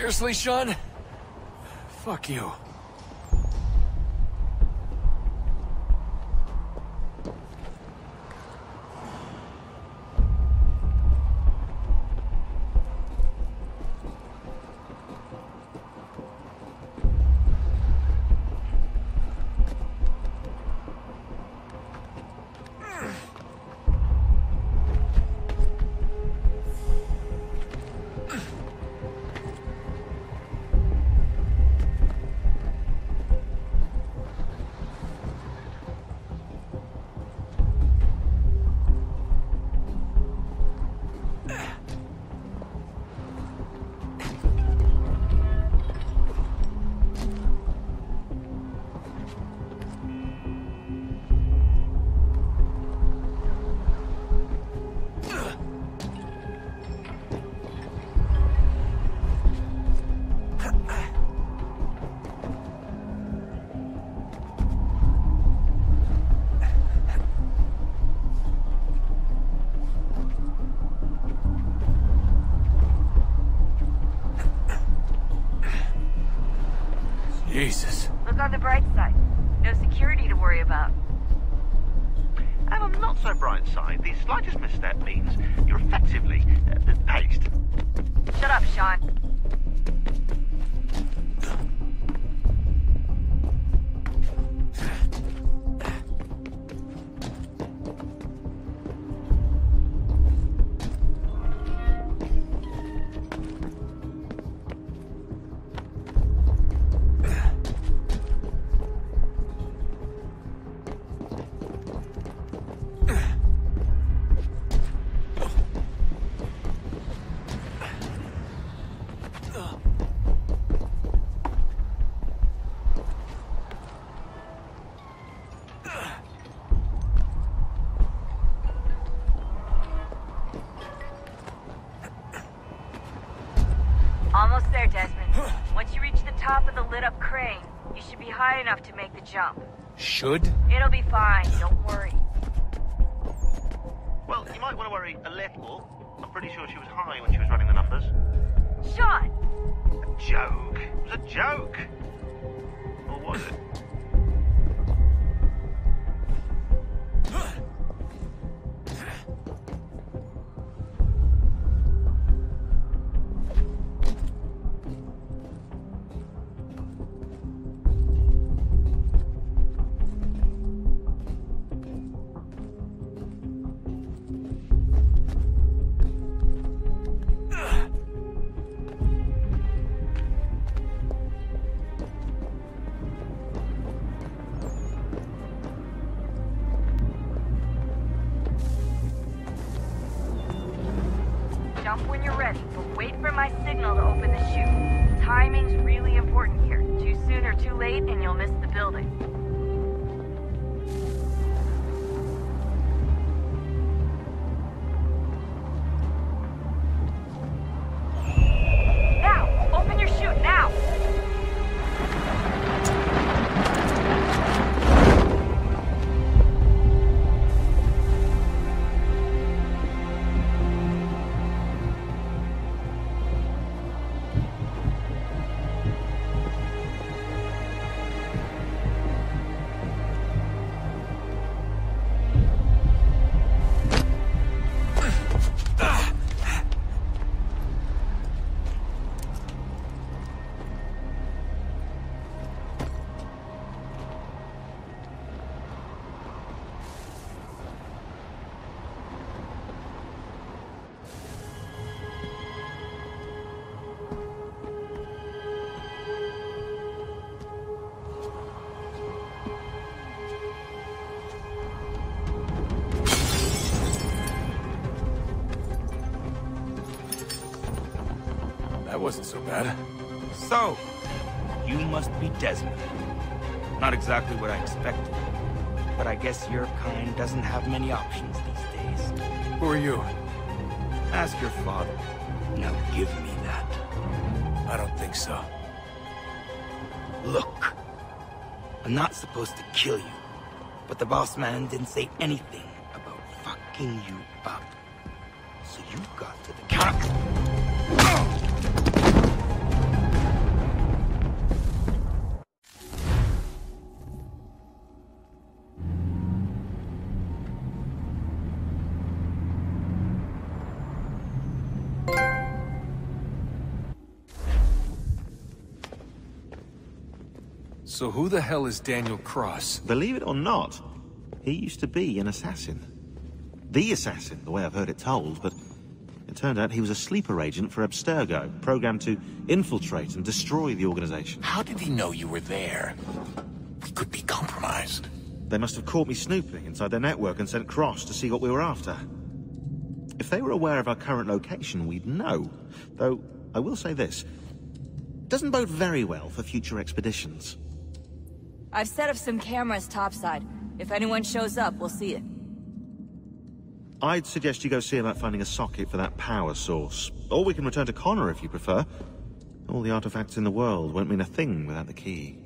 Seriously, Sean? Fuck you. Jesus. Look on the bright side. No security to worry about. And on the not so bright side, the slightest misstep means you're effectively paced. Shut up, Sean. Almost there, Desmond. Once you reach the top of the lit-up crane, you should be high enough to make the jump. Should? It'll be fine, don't worry. Well, you might want to worry a little. I'm pretty sure she was high when she was running the numbers. Sean! A joke. It was a joke. Or was it? Jump when you're ready, but wait for my signal to open the chute. Timing's really important here. Too soon or too late, and you'll miss the building. Now! Open your chute, now! That wasn't so bad. So, you must be Desmond. Not exactly what I expected, but I guess your kind doesn't have many options these days. Who are you? Ask your father. Now give me that. I don't think so. Look, I'm not supposed to kill you, but the boss man didn't say anything about fucking you up. So you got to the count. So who the hell is Daniel Cross? Believe it or not, he used to be an assassin. The assassin, the way I've heard it told, but it turned out he was a sleeper agent for Abstergo, programmed to infiltrate and destroy the organization. How did he know you were there? We could be compromised. They must have caught me snooping inside their network and sent Cross to see what we were after. If they were aware of our current location, we'd know. Though, I will say this. Doesn't bode very well for future expeditions. I've set up some cameras topside. If anyone shows up, we'll see it. I'd suggest you go see about finding a socket for that power source. Or we can return to Connor if you prefer. All the artifacts in the world won't mean a thing without the key.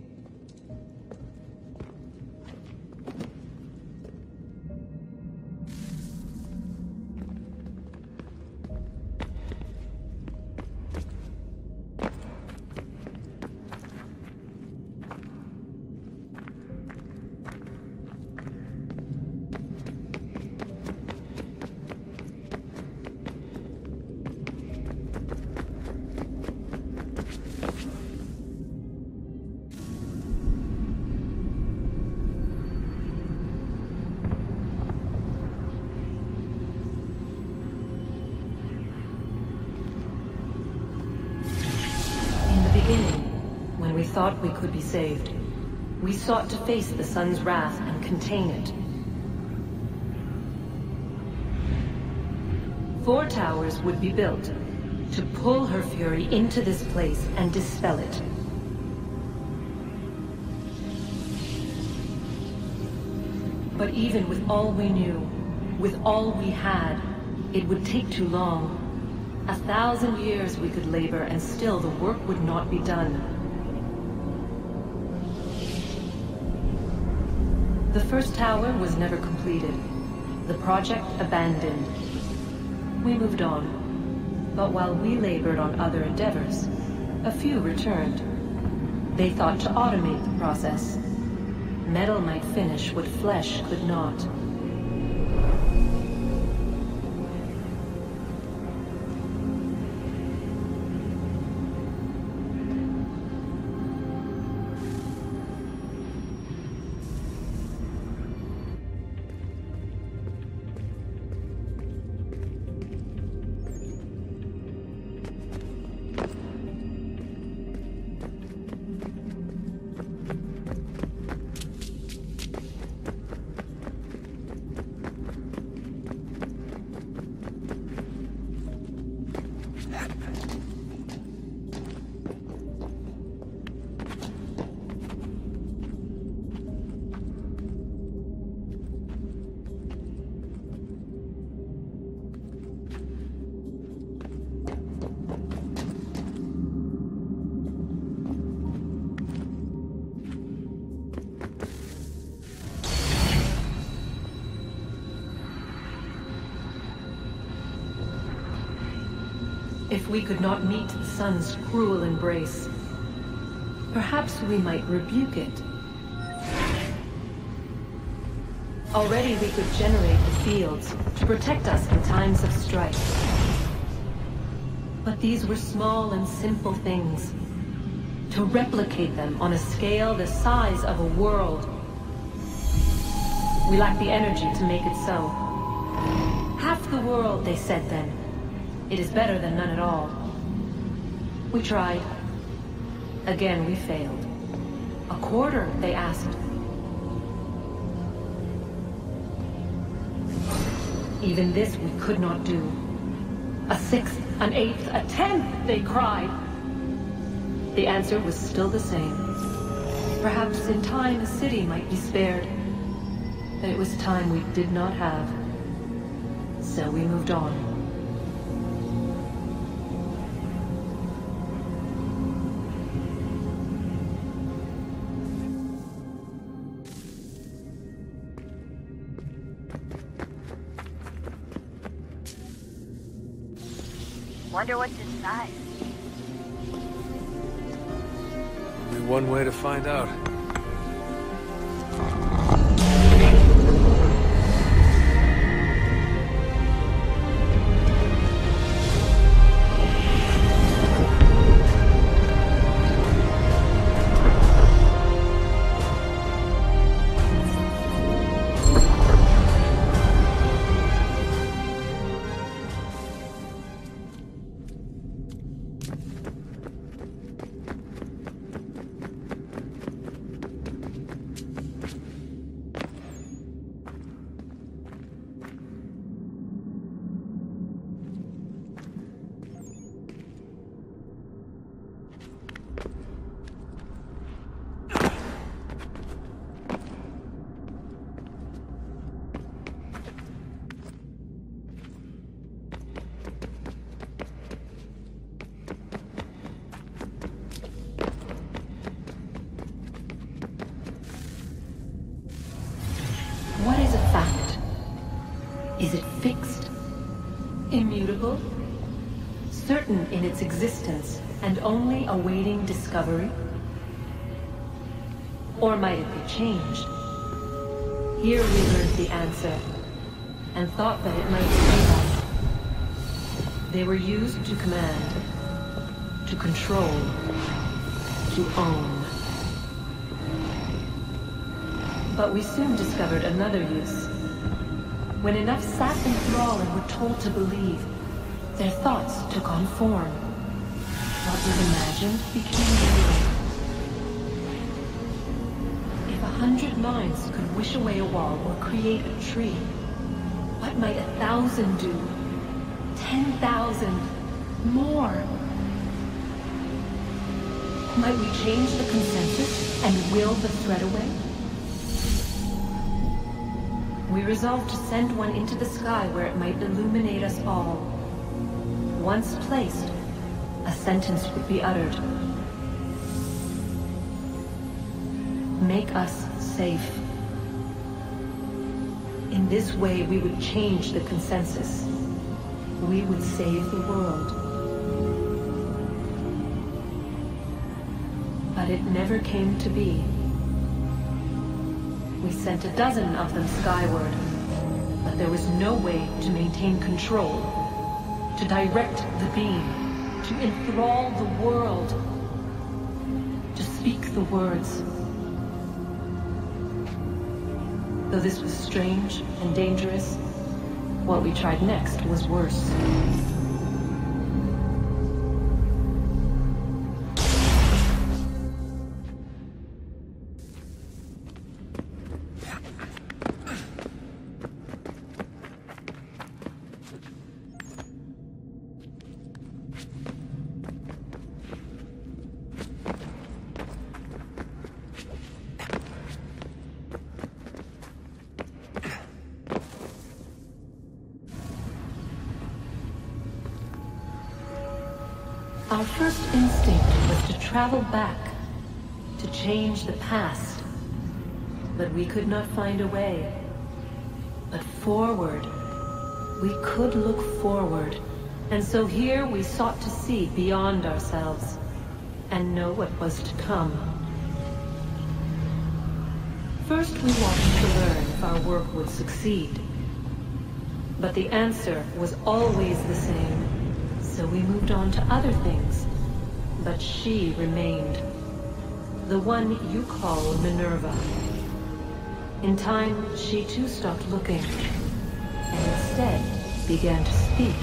When we thought we could be saved, we sought to face the sun's wrath and contain it. 4 towers would be built to pull her fury into this place and dispel it. But even with all we knew, with all we had, it would take too long. 1,000 years we could labor and still the work would not be done. The first tower was never completed. The project abandoned. We moved on. But while we labored on other endeavors, a few returned. They thought to automate the process. Metal might finish what flesh could not. If we could not meet the sun's cruel embrace, perhaps we might rebuke it. Already we could generate the fields to protect us in times of strife. But these were small and simple things. To replicate them on a scale the size of a world, we lack the energy to make it so. Half the world, they said then. It is better than none at all. We tried. Again, we failed. A quarter, they asked. Even this we could not do. A sixth, an eighth, a tenth, they cried. The answer was still the same. Perhaps in time a city might be spared. But it was time we did not have. So we moved on. Wonder what's inside. Only one way to find out. What is a fact? Is it fixed? Immutable? Certain in its existence and only awaiting discovery? Or might it be changed? Here we learned the answer, and thought that it might save us. They were used to command, to control, to own. But we soon discovered another use. When enough sat in thrall and were told to believe, their thoughts took on form. What was imagined became real. If 100 minds could wish away a wall or create a tree, what might 1,000 do? 10,000? More? Might we change the consensus and will the thread away? We resolved to send one into the sky where it might illuminate us all. Once placed, a sentence would be uttered. Make us safe. In this way, we would change the consensus. We would save the world. But it never came to be. We sent a dozen of them skyward, but there was no way to maintain control, to direct the beam, to enthrall the world, to speak the words. Though this was strange and dangerous, what we tried next was worse. Our first instinct was to travel back, to change the past. But we could not find a way. But forward, we could look forward. And so here we sought to see beyond ourselves, and know what was to come. First we wanted to learn if our work would succeed. But the answer was always the same. So we moved on to other things, but she remained. The one you call Minerva. In time, she too stopped looking, and instead began to speak.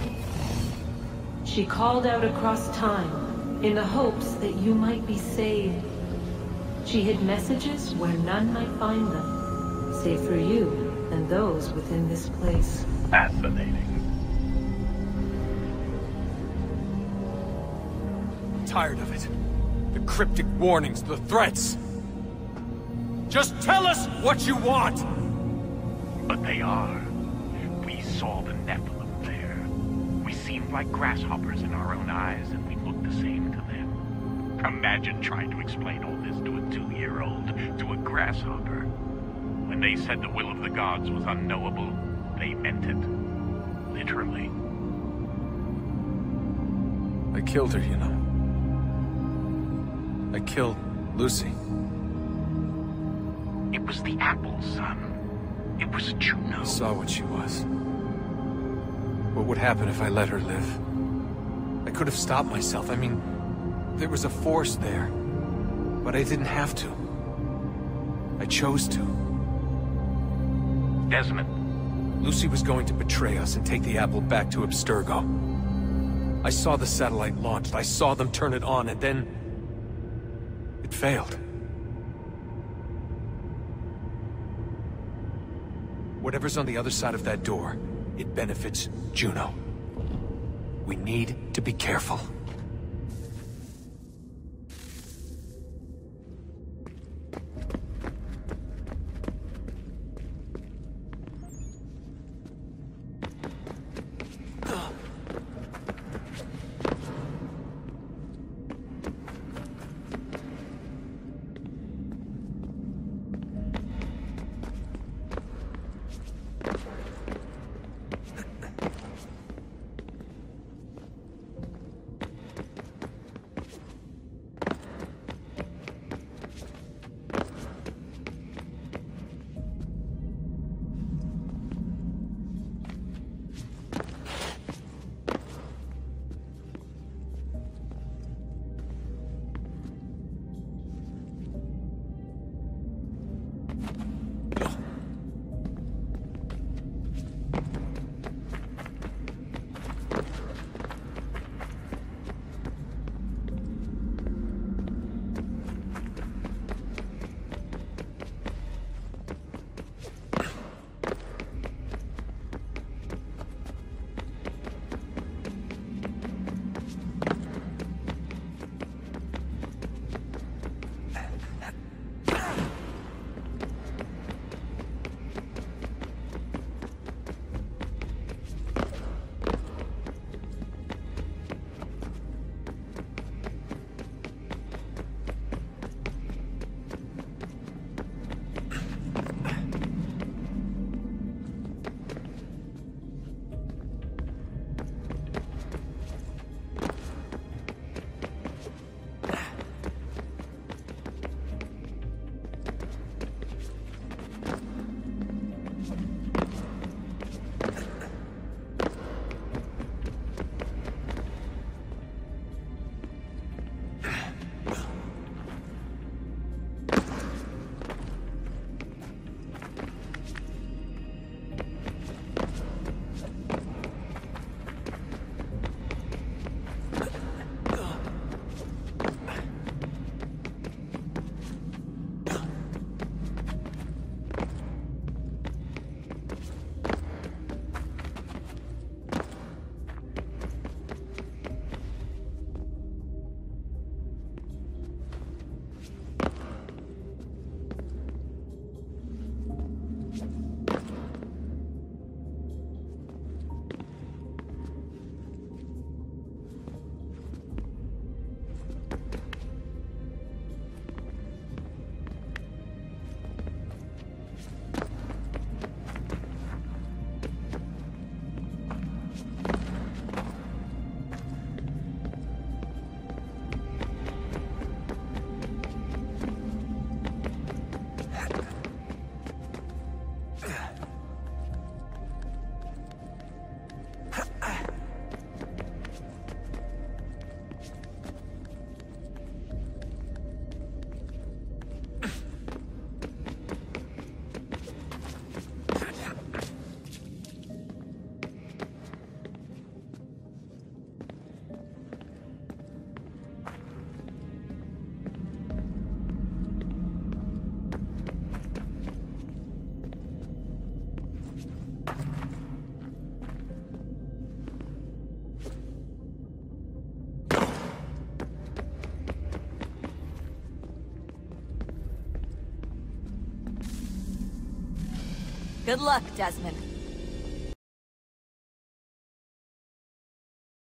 She called out across time, in the hopes that you might be saved. She hid messages where none might find them, save for you and those within this place. Fascinating. Tired of it. The cryptic warnings, the threats. Just tell us what you want! But they are. We saw the Nephilim there. We seemed like grasshoppers in our own eyes, and we looked the same to them. Imagine trying to explain all this to a 2-year-old, to a grasshopper. When they said the will of the gods was unknowable, they meant it. Literally. I killed her, you know. I killed Lucy. It was the apple, son. It was Juno. I saw what she was. What would happen if I let her live? I could have stopped myself. I mean, there was a force there. But I didn't have to. I chose to. Desmond. Lucy was going to betray us and take the apple back to Abstergo. I saw the satellite launched. I saw them turn it on, and then it failed. Whatever's on the other side of that door, it benefits Juno. We need to be careful. Good luck, Desmond.